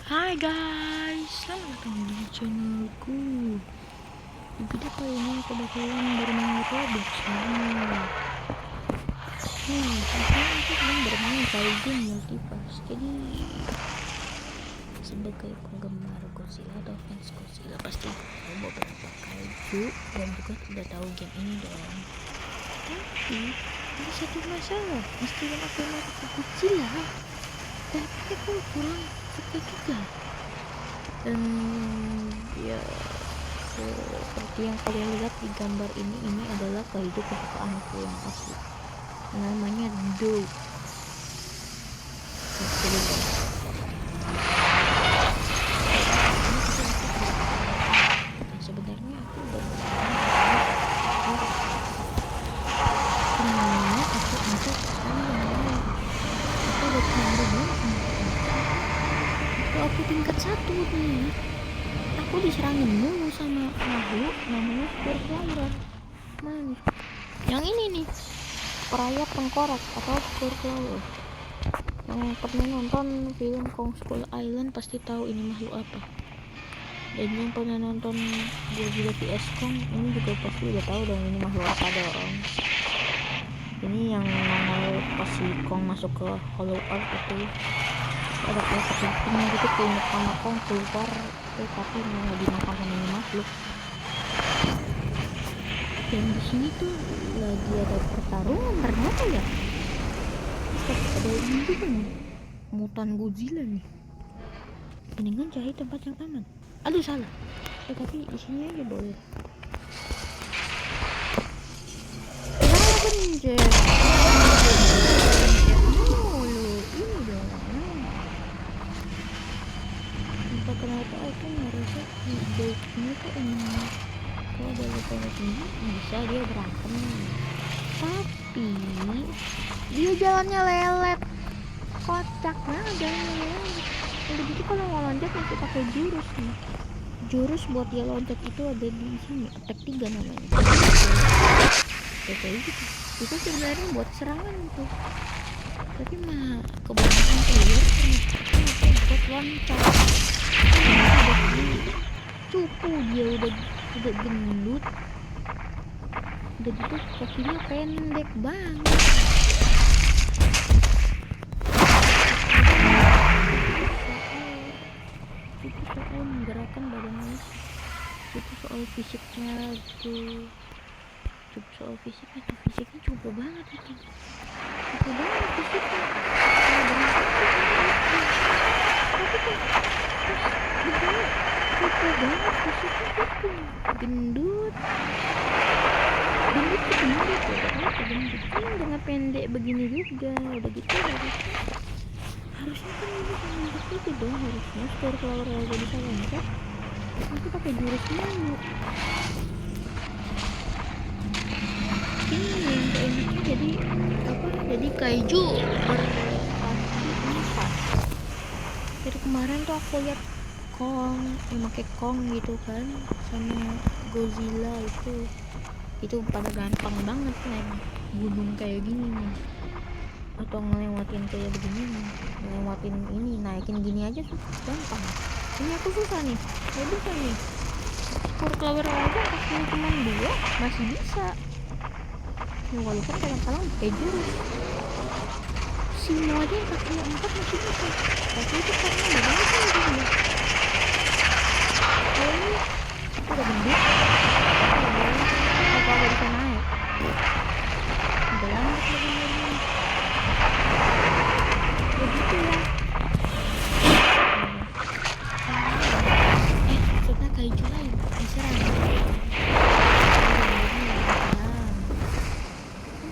Hai guys, selamat datang di channelku. Di video kali ini aku bakalan bermain Roblox nih. Sekarang aku sedang bermain Kaiju Multiverse. Jadi sebagai penggemar Godzilla atau fans Godzilla pasti tahu beberapa Kaiju dan juga udah tahu game ini dong. Tapi ada satu masalah, mesti yang aku main Godzilla, tapi aku kurang suka juga. Dan ya seperti yang kalian lihat di gambar ini adalah kaiju kesukaanku yang asli, namanya Do. Sebenarnya aku aku tingkat 1 nih, aku diserangin mulu sama makhluk namanya Squirclaw. Man, yang ini nih perayap tengkorak atau Squirclaw. Yang pernah nonton film Kong Skull Island pasti tahu ini makhluk apa, dan yang pernah nonton Godzilla vs Kong ini juga pasti udah tahu dong ini makhluk apa dong. Ini yang nongol pas si Kong masuk ke Hollow Earth itu ada kayak keping gitu, kayak sama Kong keluar tapi malah dimakan sama ini makhluk. Dan di sini tuh lagi ada pertarungan ternyata ya. Ada ini juga nih, mutan Godzilla nih. Mendingan cari tempat yang aman. Aduh salah. Tapi di sini aja boleh. Benjek. Kenapa aku ngerasa hidupnya tuh enak. Kalau ada levelnya tinggi bisa dia berantem, tapi dia jalannya lelet, kocak banget jalannya lelet. Udah gitu kalau mau loncat masih pakai jurus nih. Jurus buat dia loncat itu ada di sini, attack 3 namanya. Kayak gitu. Itu sebenarnya buat serangan tuh, tapi mah kebanyakan player buat loncat. Cupu dia udah gendut, udah gitu kakinya pendek banget. Itu soal menggerakkan badannya, itu soal fisiknya tuh, soal fisiknya cukup banget itu, cukup banget fisiknya. Cukup banget fisiknya itu, gendut dengan pendek begini juga. Udah gitu harusnya kan ini pendek itu dong, harusnya Squirclaw aja bisa loncat, aku pakai jurus mulu. Ini yang keenaknya jadi apa, jadi kaiju berkaki 4. Dari kemarin tuh aku lihat Kong yang pakai Kong gitu kan sama Godzilla itu pada gampang banget naik gunung kayak gini nih, atau ngelewatin kayak begini nih, ngelewatin ini, naikin gini aja tuh gampang. Ini aku susah nih, gak bisa nih. Squirclaw aja kakinya cuma 2 masih bisa ya, walaupun kadang-kadang pakai jurus. Simo aja yang kakinya 4 masih bisa, tapi itu karena bedanya kan juga. Kalau ini aku udah gendut, apa bisa naik, udah lama sebenarnya begitu ya. Maksudnya kaiju lain diserang kan,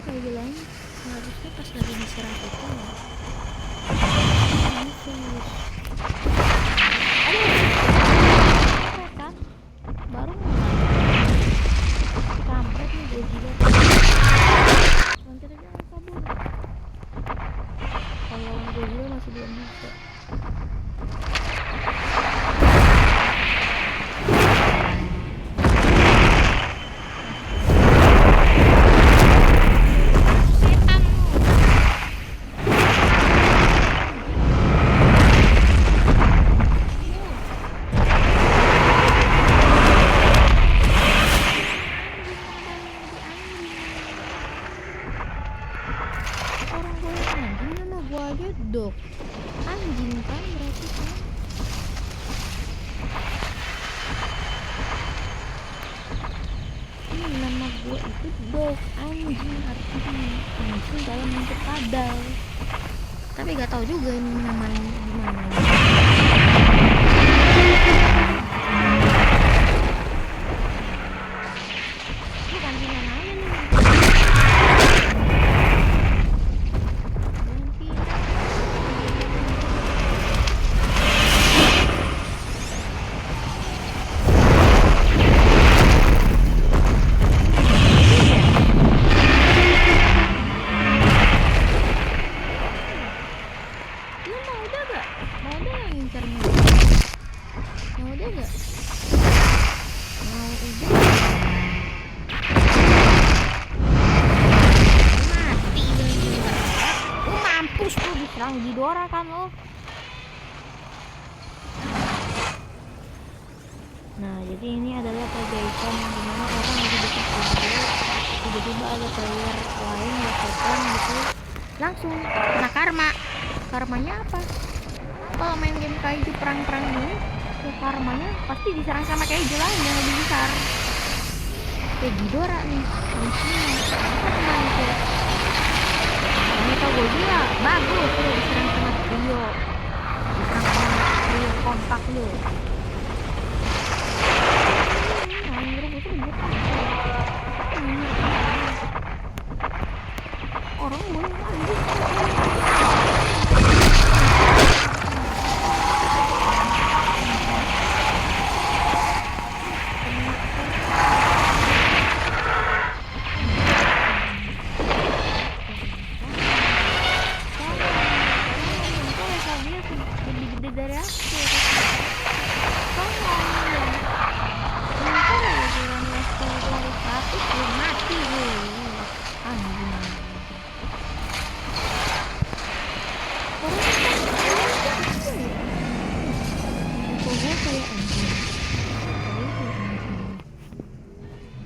kaiju lain harusnya pas lagi diserang itu ya nafas. Aduh, kan nama gue itu dog, anjing, artinya anjing dalam bentuk kadal. Tapi gak tahu juga ini namanya gimana. Ini gantian aja nih. Ghidorah kan lo. Nah, jadi ini adalah keajaiban yang dimana orang lagi bikin video, tiba-tiba ada player lain melakukan gitu, langsung kena karma. Karmanya apa? Kalau main game kaiju perang-perang ini, ya karmanya pasti diserang sama kaiju lain yang lebih besar. Kayak Ghidorah nih, kemana itu? Kalau Godzilla bagus tuh diserang sama trio, diserang sama trio kompak lu. Orang boleh lanjut. Dari aku belum mati anjing.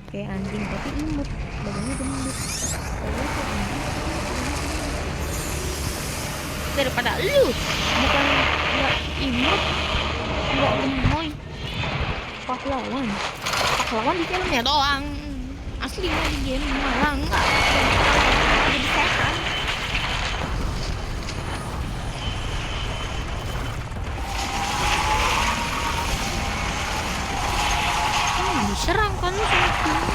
Kayak anjing tapi imut, badannya gendut. Daripada lu bukan nggak imut nggak gemoy, pahlawan di filmnya doang, aslinya di game malah enggak jadi setan. Diserang kan lu sama film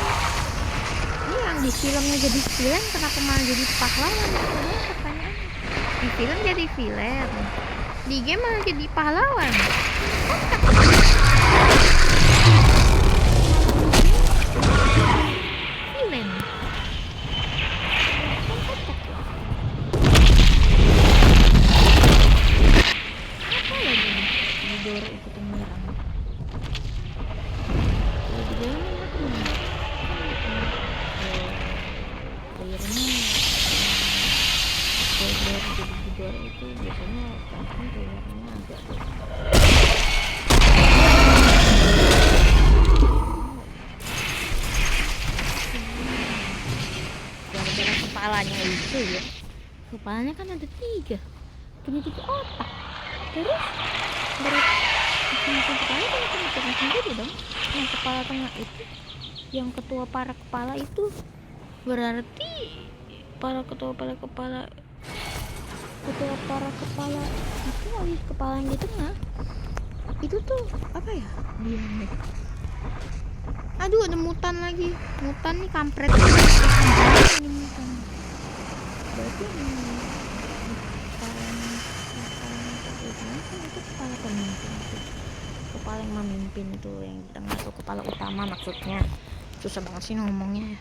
ini yang di filmnya jadi villain, kenapa malah jadi pahlawan? Pertanyaan, di film jadi villain, di game malah jadi pahlawan. Villain apa lagi nih? Ghidorah ikut menyerang. Kalau di dalam apa nih? Playernya player jadi Ghidorah itu biasanya kan playernya agak gara-gara kepalanya itu ya, kepalanya kan ada 3, punya 3 otak, terus masing-masing kepala kan punya sendiri dong. Yang kepala tengah itu, yang ketua para kepala itu, berarti ketua para kepala itu alias kepala yang di tengah itu tuh apa ya bilangnya? Aduh, ada mutan lagi, mutan nih kampret ini mutan. Berarti itu kepala pemimpin itu, kepala yang memimpin tuh, yang di tengah tuh kepala utama maksudnya. Susah banget sih ngomongnya.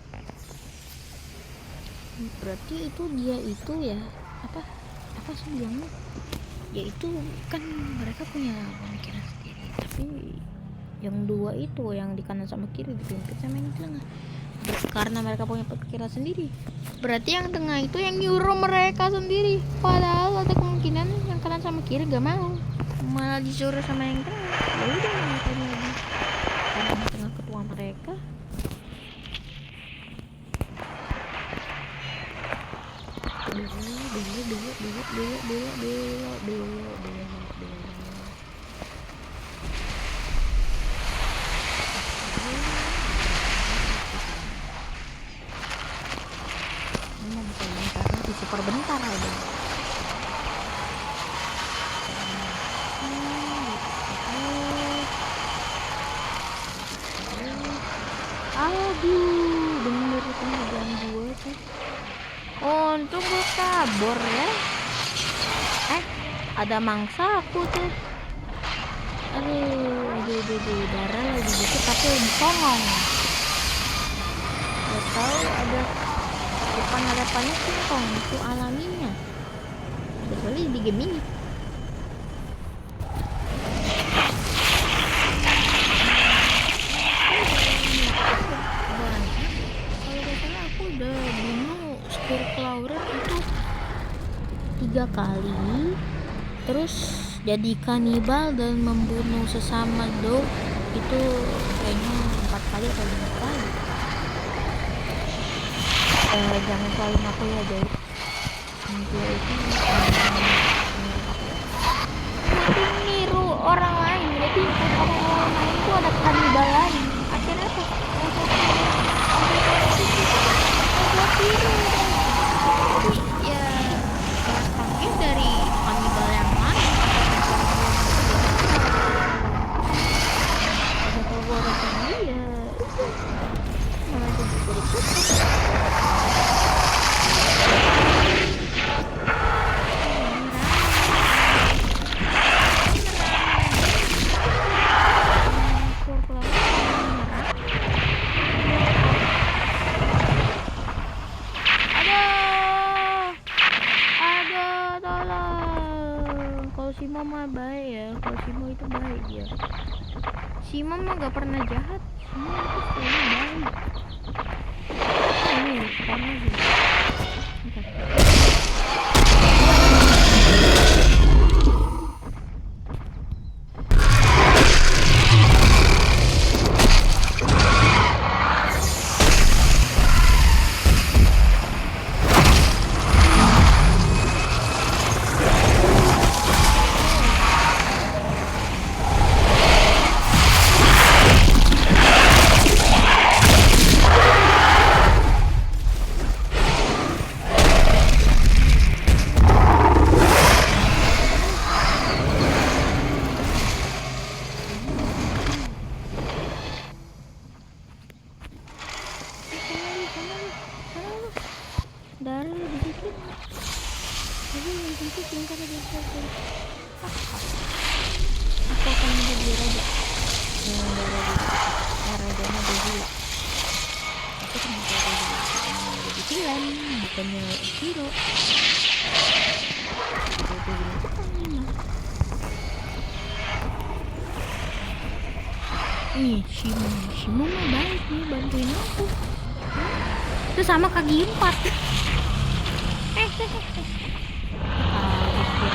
Berarti itu dia itu ya apa sih bilangnya, ya itu kan mereka punya pemikiran sendiri, tapi yang 2 itu yang di kanan sama kiri dipimpin sama yang di tengah. Karena mereka punya pikiran sendiri, berarti yang tengah itu yang nyuruh mereka sendiri, padahal ada kemungkinan yang kanan sama kiri gak mau, malah disuruh sama yang tengah. Ya udah mereka lagi karena yang tengah ketua mereka. Aduh, bener kemudian gue tuh. Untung gue kabur ya. Ada mangsa aku tuh. Aduh, darah lagi gitu tapi lebih songong. Gak tahu ada depan hadapannya singkong itu alaminya. Kecuali di game ini. Udah bunuh Skurklaurer itu 3 kali, terus jadi kanibal dan membunuh sesama dog itu kayaknya 4 kali atau 5 kali. Jangan salin aku ya guys, dia itu niru orang lain, jadi orang lain itu ada kanibal lain. Akhirnya tuh tiru ya, sakit dari kanibal yang lain. Ada kalau gue orang dia malah jadi Simo mah baik ya, kalau Simo itu baik ya. Simo mah gak pernah jahat, Simo itu selalu baik. Ini karena darah dikit aja yang penting tingkat aja selesai. Aku akan menjadi raja yang rajanya Godzilla. Aku kan jadi villain bukannya hero. Nih Shimo mah baik nih, bantuin aku. Itu sama kaki 4.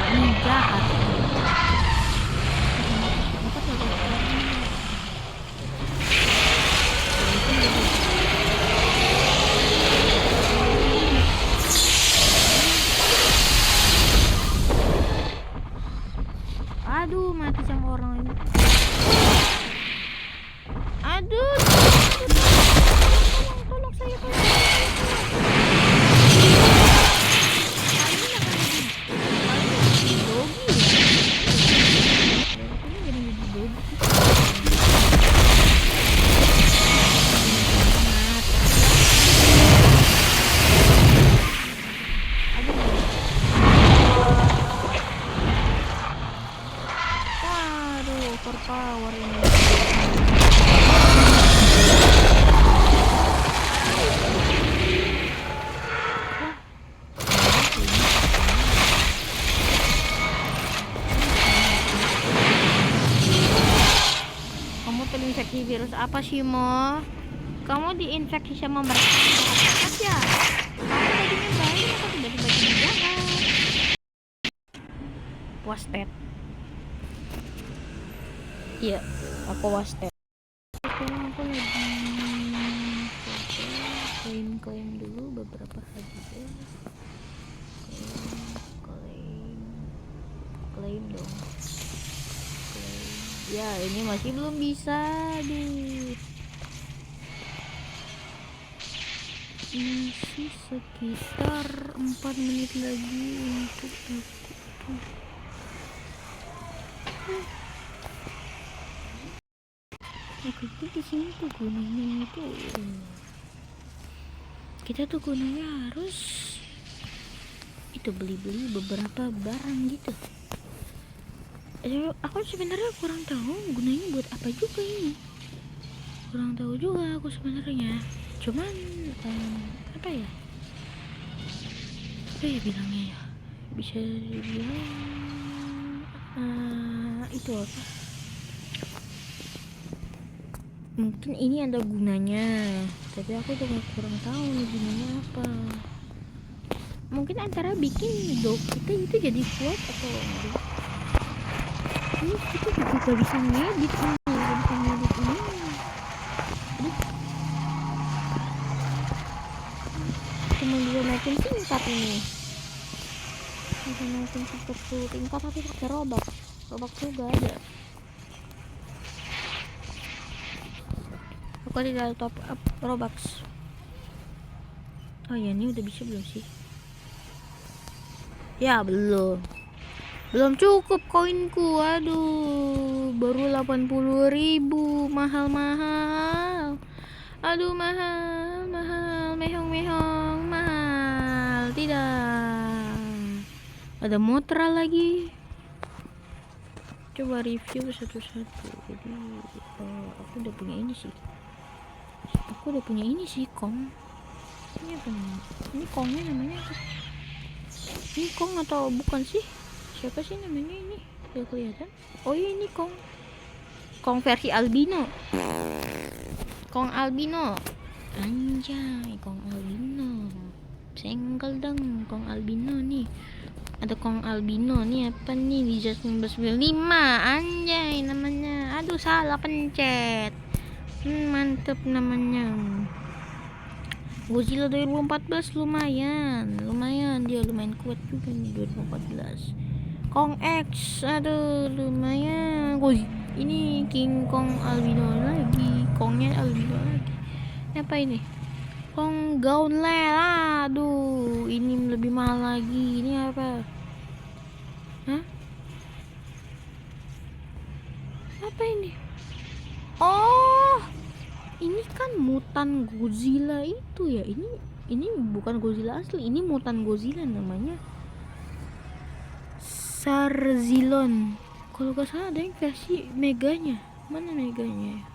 Ini jahat. Aduh, mati sama orang ini. Aduh, tolong saya, tolong. Overpower ini. Kamu terinfeksi virus apa sih, Mo? Kamu diinfeksi sama mereka ya? Kamu tadinya baik atau tiba-tiba jadi jahat? Wasted. Iya, aku wasted. Sekarang aku lagi klaim dulu beberapa hadiah. Klaim dong. Ya, ini masih belum bisa, aduh. Masih sekitar 4 menit lagi untuk aku. Oke, itu di sini tuh gunanya itu kita tuh gunanya harus itu beli-beli beberapa barang gitu. Aku sebenarnya kurang tahu gunanya buat apa juga ini. Kurang tahu juga aku sebenarnya. Cuman apa ya? Apa ya bilangnya ya? Bisa dibilang itu apa? Mungkin ini ada gunanya, tapi aku juga kurang tahu nih gunanya apa. Mungkin antara bikin dog kita itu jadi kuat atau enggak. Ini kita juga bisa ngedit nih, bisa ngedit ini. Cuma bisa naikin tingkat ini. Bisa naikin tingkat tapi pakai robak juga ada. Aku tidak top up Robux. Oh ya, ini udah bisa belum sih? Ya belum cukup koinku. Aduh, baru 80.000. mahal. Aduh, mahal, mehong mahal. Tidak ada motor lagi. Coba review satu-satu. Jadi aku udah punya ini sih Kong. Ini apa namanya? Ini Kongnya namanya apa? Ini Kong atau bukan sih? Siapa sih namanya ini? Gak kelihatan. Oh iya, ini Kong versi albino. Kong albino. Anjay, Kong albino. Senggel dong Kong albino nih. Ada Kong albino nih, apa nih? Di Just 1995. Anjay namanya. Aduh, salah pencet. Mantep namanya. Godzilla 2014 lumayan dia lumayan kuat juga nih 2014. Kong X, aduh lumayan. Ini King Kong albino lagi, Kongnya albino lagi. Apa ini? Kong Gauntlet, aduh ini lebih mahal lagi. Ini apa? Hah? Apa ini? Oh, ini kan mutan Godzilla itu ya. Ini bukan Godzilla asli, ini mutan Godzilla namanya Sarzilon. Kalau gak salah ada yang versi meganya. Mana meganya ya?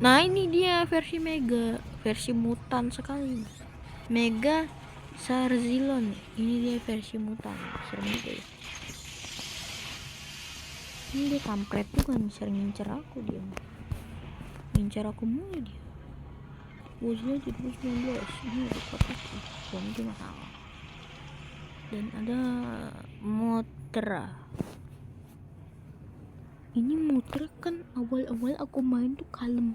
Nah ini dia versi mega, versi mutan sekali. Mega Sarzilon. Ini dia versi mutan. Serem juga ya. Ini dia kampret tuh kan, sering ngincer aku dia. Ngincer aku mulu dia. Godzilla 2019. Ini ada kotak dan itu mahal. Dan ada Mothra. Ini Mothra kan awal-awal aku main tuh kalem.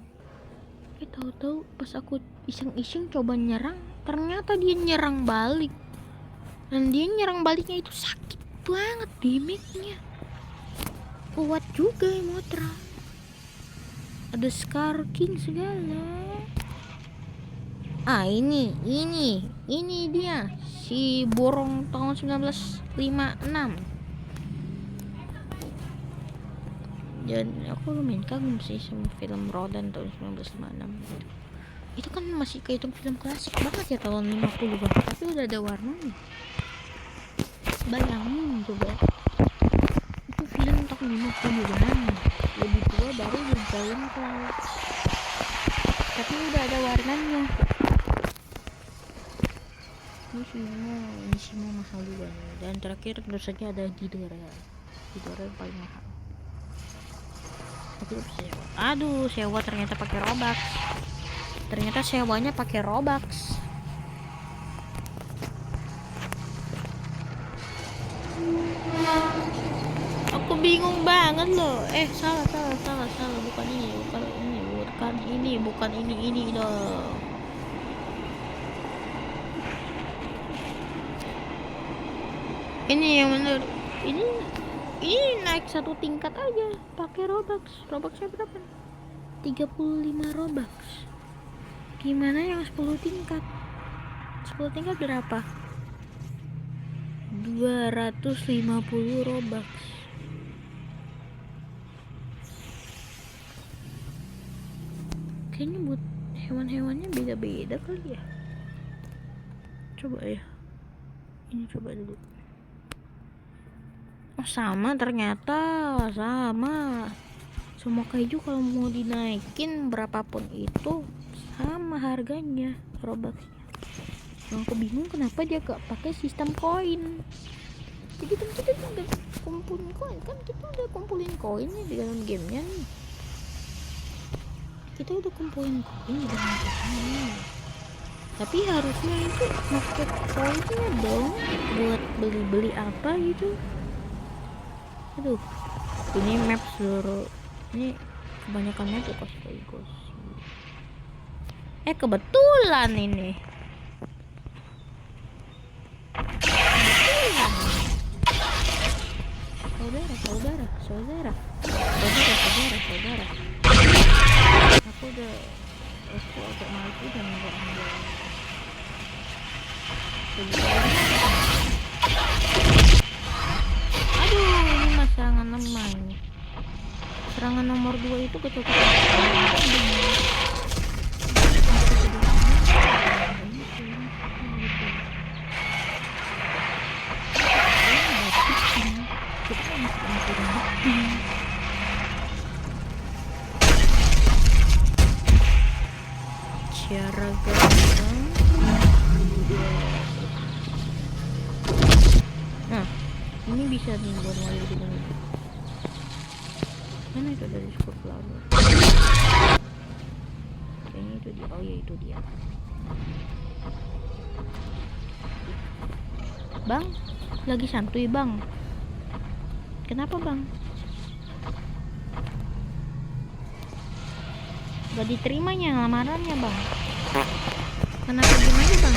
Tahu-tahu pas aku iseng-iseng coba nyerang, ternyata dia nyerang balik. Dan dia nyerang baliknya itu sakit banget damage-nya. Kuat juga ya Mothra. Ada Scar King segala. Ini dia si borong tahun 1956. Dan aku lumayan kagum sih sama film Rodan tahun 1956. Itu kan masih kehitung film klasik banget ya tahun 50-an, tapi udah ada warnanya. Bayangin coba, itu film tahun 50-an, lebih tua baru berjalan kelas, tapi udah ada warnanya. Ini semua mahal juga nih. Dan terakhir tentu saja ada Ghidorah yang paling mahal. Aku bisa sewa. Aduh, sewa ternyata pakai Robux. Ternyata sewanya pakai Robux. Aku bingung banget loh. Salah. Bukan ini dong. Ini yang bener. Ini naik satu tingkat aja pakai Robux. Robuxnya berapa? 35 Robux. Gimana yang 10 tingkat? 10 tingkat berapa? 2 250 Robux. Kayaknya buat hewan-hewannya beda-beda kali ya. Coba ya, ini coba dulu. Oh sama, ternyata sama. Semua kaiju kalau mau dinaikin berapapun itu sama harganya Robuxnya. Yang aku bingung kenapa dia gak pakai sistem koin. Jadi kan kita udah kumpulin koin, kan kita udah kumpulin koinnya di dalam gamenya nih. Kita udah kumpulin koin di dalam gamenya. Tapi harusnya itu pakai koinnya dong buat beli-beli apa gitu. Aduh, ini map seluruh, ini kebanyakannya tuh kos. Kebetulan ini. Saudara. Aku agak malu udah nggak ambil. Aduh, ini mah serangan lemah ini. Serangan nomor 2 itu kecocokan. Cara gampang. Nah, ini bisa nih buat lari gitu nih. Mana itu dari Scoop Flower? Kayaknya itu dia. Oh ya, itu dia. Bang, lagi santuy bang. Kenapa bang? Gak diterimanya lamarannya bang. Kenapa gimana bang?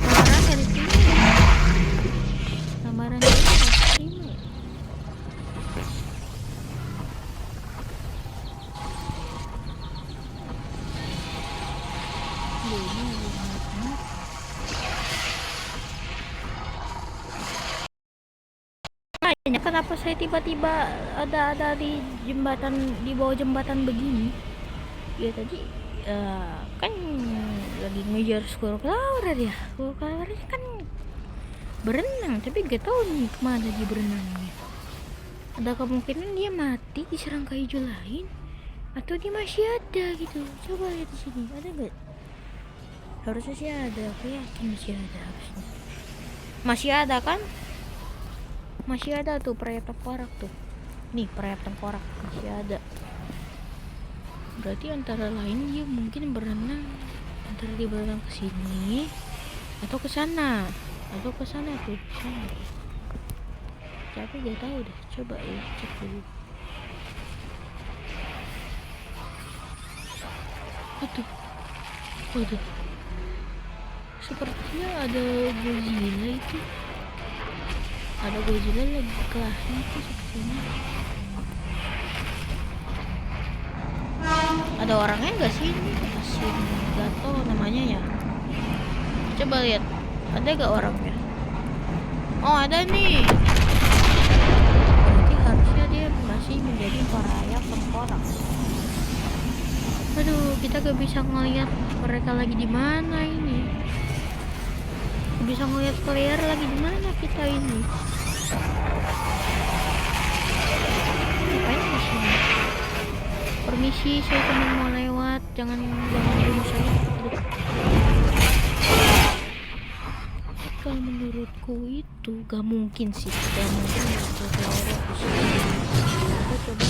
Lamaran gak diterima. Lamaran gak diterima. Kenapa saya tiba-tiba ada di jembatan, di bawah jembatan begini? Ya tadi kan lagi ngejar Squirrel Flower ya. Squirrel Flower kan berenang, tapi gak tahu nih kemana dia berenangnya. Ada kemungkinan dia mati diserang kaiju lain, atau dia masih ada gitu. Coba lihat di sini, ada nggak? Harusnya sih ada. Aku yakin masih ada harusnya. Masih ada kan? Masih ada tuh perayap tengkorak tuh. Nih perayap tengkorak masih ada. Berarti antara lain dia mungkin berenang, antara dia berenang ke sini atau ke sana tuh sana. Tapi gak tahu deh. Coba ya cek dulu. Waduh. Sepertinya ada Godzilla itu. Ada Godzilla lagi kelasnya itu sepertinya. Ada orangnya nggak sih ini? Asin Gato namanya ya. Coba lihat, ada gak orangnya? Oh ada nih. Berarti harusnya dia masih menjadi perayap tengkorak. Aduh, kita gak bisa ngeliat mereka lagi di mana ini. Gak bisa ngeliat player lagi di mana kita ini. Ngapain di sini? Permisi, saya cuma mau lewat. Jangan dulu saya. Kalau menurutku itu gak mungkin sih. Gak mungkin untuk Laura disini. Kita coba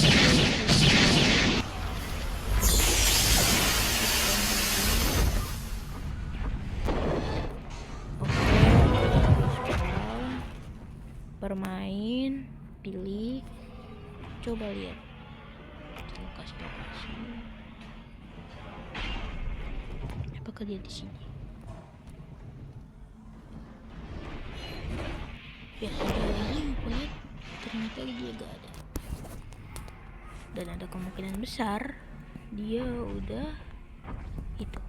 bermain, pilih, coba lihat lokasi. Apakah dia di sini? Ya sudah, ini lihat, ternyata dia gak ada. Dan ada kemungkinan besar dia udah itu,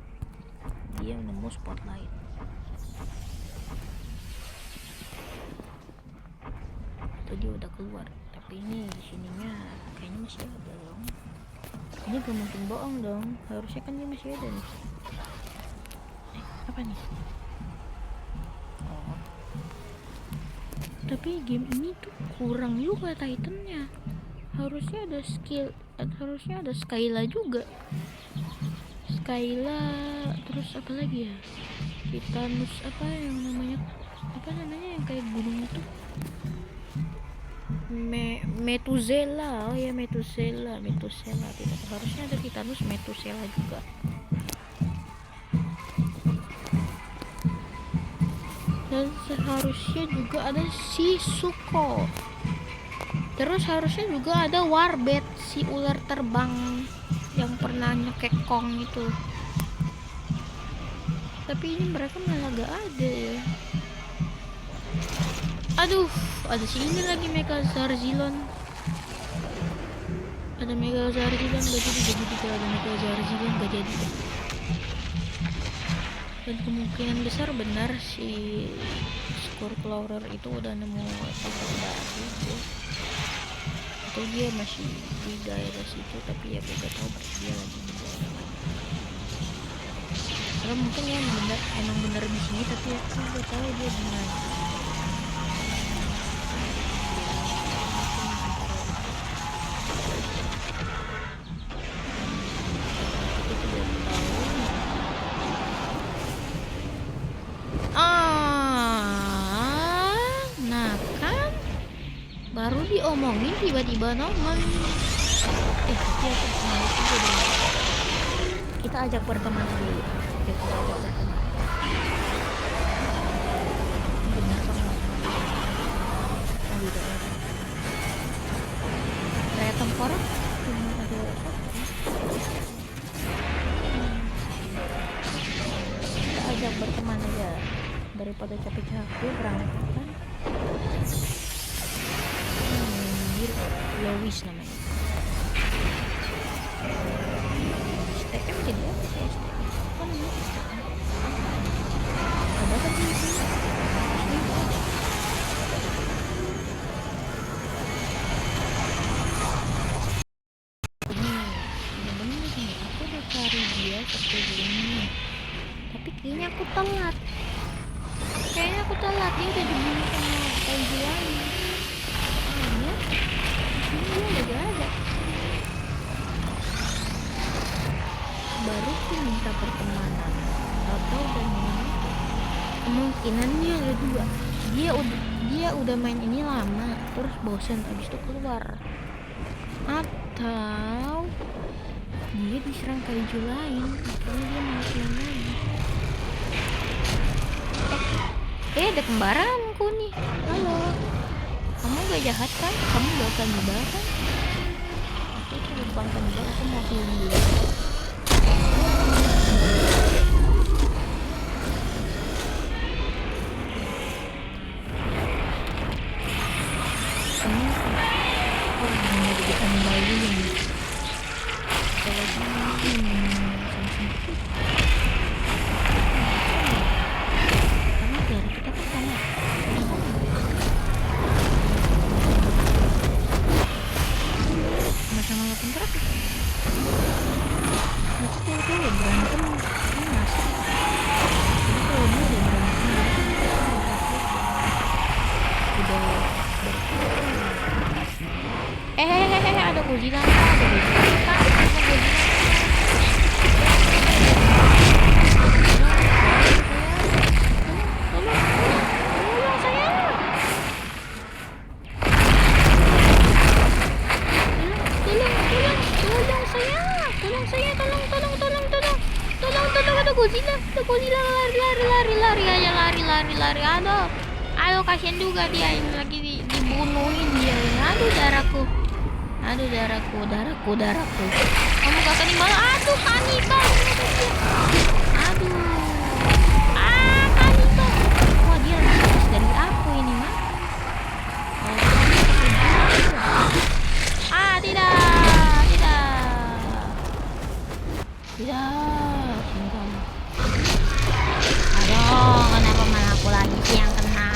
dia nemu spotlight. itu dia udah keluar. Tapi ini di sininya kayaknya masih ada dong. Ini gak mungkin bohong dong, harusnya kan dia masih ada nih. Apa nih? Oh. Tapi game ini tuh kurang juga Titannya. Harusnya ada skill, harusnya ada Skyla juga. Skyla, terus apa lagi ya? Titanus apa yang namanya? Apa namanya yang kayak gunung itu? Metuzela. Oh ya, Metuzela tidak, harusnya ada Titanus Metuzela juga. Dan seharusnya juga ada Shizuko. Terus harusnya juga ada Warbet, si ular terbang yang pernah nyekekong itu. Tapi ini mereka malah gak ada ya. Aduh, ada si ini lagi Mega Zarzilon. Ada Mega Zarzilon gak jadi kalau ada Mega Zarzilon gak jadi. Dan kemungkinan besar benar si Skullcrawler itu udah nemu tempat baru ya. Atau dia masih di daerah situ, tapi ya gue gak tahu dia lagi di daerah mana. Karena mungkin ya emang bener di sini, tapi aku gak tahu dia di mana. Baru diomongin tiba-tiba nongol. Kita ajak berteman dulu. Kita ajak berteman. Benar sama. Kayak tengkorak cuma ada kita ajak berteman aja daripada capek-capek berangkat. Lois namanya. STM jadi apa sih STM? Apa namanya STM? Ada kan di sini? Ini aku udah cari dia sebelumnya. Tapi kayaknya aku telat. Dia udah dibunuh sama Tanjuan. Dia udah ada. Baru sih minta pertemanan atau dan kemungkinannya ada dua. Dia udah main ini lama terus bosan habis itu keluar, atau dia diserang kaiju lain akhirnya dia mau main lagi. Ada kembaranku nih. Halo, kamu gak jahat kan? Kamu gak kanibal kan? Aku tuh bukan kanibal, aku mau pilih dia. Ada Godzilla, lari. Aduh, kasihan juga dia ini lagi dibunuhin dia. Aduh darahku. Kamu gak kanibal? Aduh kanibal. Kanibal. Wah, dia lebih dari aku ini mah. Tidak. Aduh, kenapa malah aku lagi sih yang kena?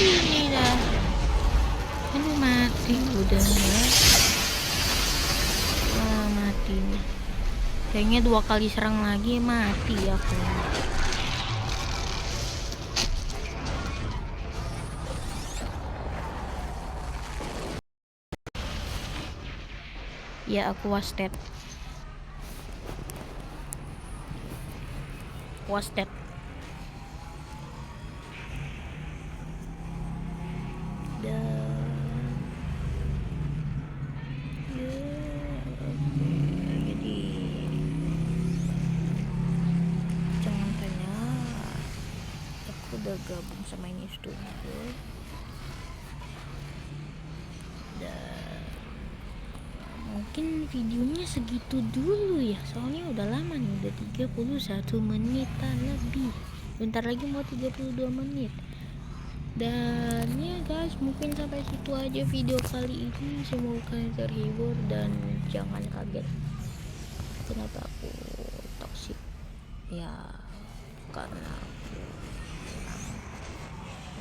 ini dah. Aduh mati udah ya. Wah mati nih. Kayaknya 2 kali serang lagi mati aku. Ya aku was dead. Jadi jangan tanya, aku udah gabung sama ini studio dan mungkin videonya segitu dulu ya, soalnya udah lama nih, udah 31 menitan lebih, bentar lagi mau 32 menit. Dan ya guys, mungkin sampai situ aja video kali ini. Semoga kalian terhibur dan jangan kaget kenapa aku toxic ya, karena aku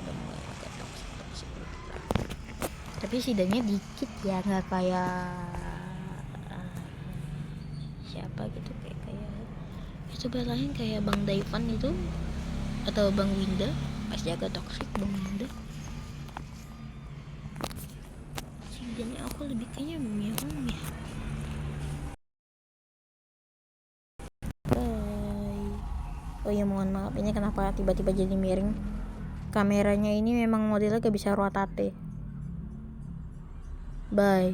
udah mulai agak toxic tapi sidanya dikit ya, nggak kayak siapa gitu, kayak youtuber lain kayak Bang Daivan itu atau Bang Winda, pasti agak toxic Bang Winda. Sidanya aku lebih kayaknya memang ya. Oh ya mohon maaf, ini kenapa tiba-tiba jadi miring. Kameranya ini memang modelnya gak bisa rotate. Bye.